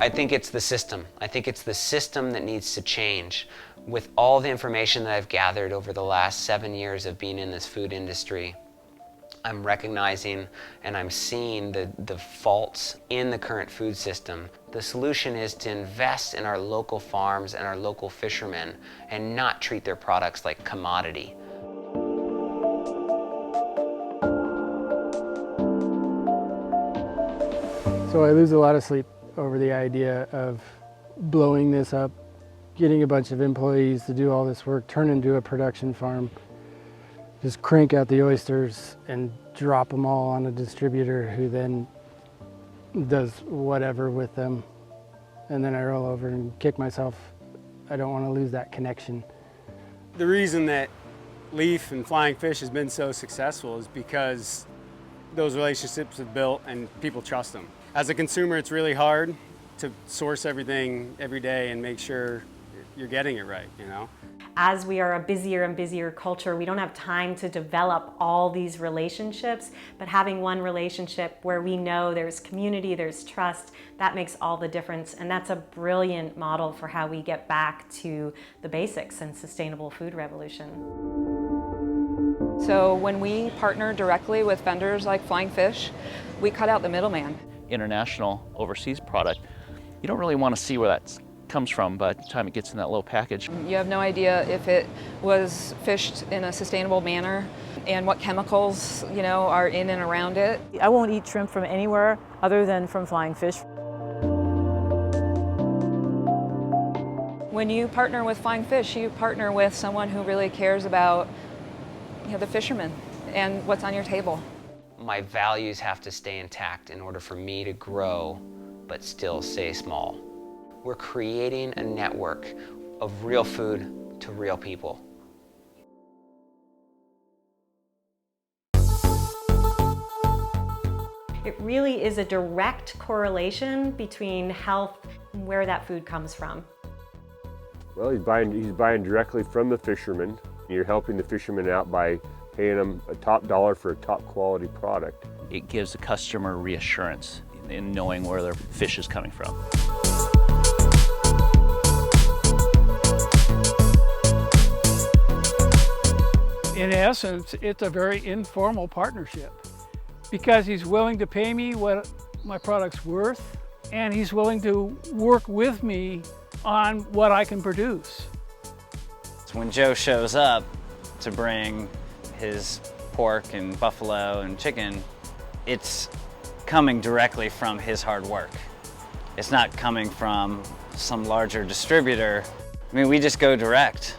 I think it's the system. I think it's the system that needs to change. With all the information that I've gathered over the last 7 years of being in this food industry, I'm recognizing and I'm seeing the faults in the current food system. The solution is to invest in our local farms and our local fishermen and not treat their products like commodity. So I lose a lot of sleep over the idea of blowing this up, getting a bunch of employees to do all this work, turn into a production farm, just crank out the oysters and drop them all on a distributor who then does whatever with them. And then I roll over and kick myself. I don't want to lose that connection. The reason that Leaf and Flying Fish has been so successful is because those relationships have built and people trust them. As a consumer, it's really hard to source everything every day and make sure you're getting it right, you know? As we are a busier and busier culture, we don't have time to develop all these relationships, but having one relationship where we know there's community, there's trust, that makes all the difference. And that's a brilliant model for how we get back to the basics and sustainable food revolution. So when we partner directly with vendors like Flying Fish, we cut out the middleman. International overseas product, you don't really want to see where that comes from by the time it gets in that little package. You have no idea if it was fished in a sustainable manner and what chemicals, are in and around it. I won't eat shrimp from anywhere other than from Flying Fish. When you partner with Flying Fish, you partner with someone who really cares about the fishermen and what's on your table. My values have to stay intact in order for me to grow, but still stay small. We're creating a network of real food to real people. It really is a direct correlation between health and where that food comes from. Well, he's buying directly from the fishermen. You're helping the fishermen out by paying them a top dollar for a top quality product. It gives the customer reassurance in knowing where their fish is coming from. In essence, it's a very informal partnership because he's willing to pay me what my product's worth, and he's willing to work with me on what I can produce. When Joe shows up to bring his pork and buffalo and chicken, it's coming directly from his hard work. It's not coming from some larger distributor. I mean, we just go direct.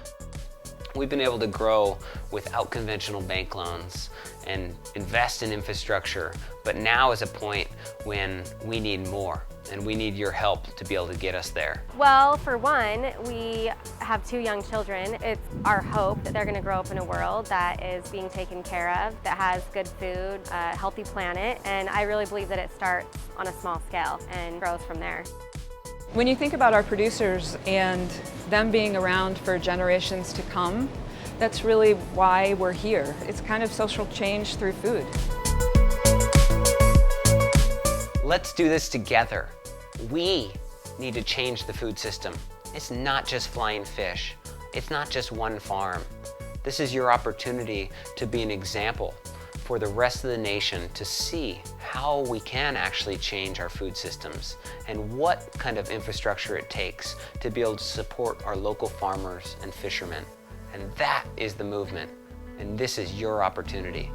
We've been able to grow without conventional bank loans and invest in infrastructure, but now is a point when we need more, and we need your help to be able to get us there. Well, for one, we have 2 young children. It's our hope that they're going to grow up in a world that is being taken care of, that has good food, a healthy planet, and I really believe that it starts on a small scale and grows from there. When you think about our producers and them being around for generations to come, that's really why we're here. It's kind of social change through food. Let's do this together. We need to change the food system. It's not just Flying Fish. It's not just one farm. This is your opportunity to be an example for the rest of the nation to see how we can actually change our food systems and what kind of infrastructure it takes to be able to support our local farmers and fishermen. And that is the movement, and this is your opportunity.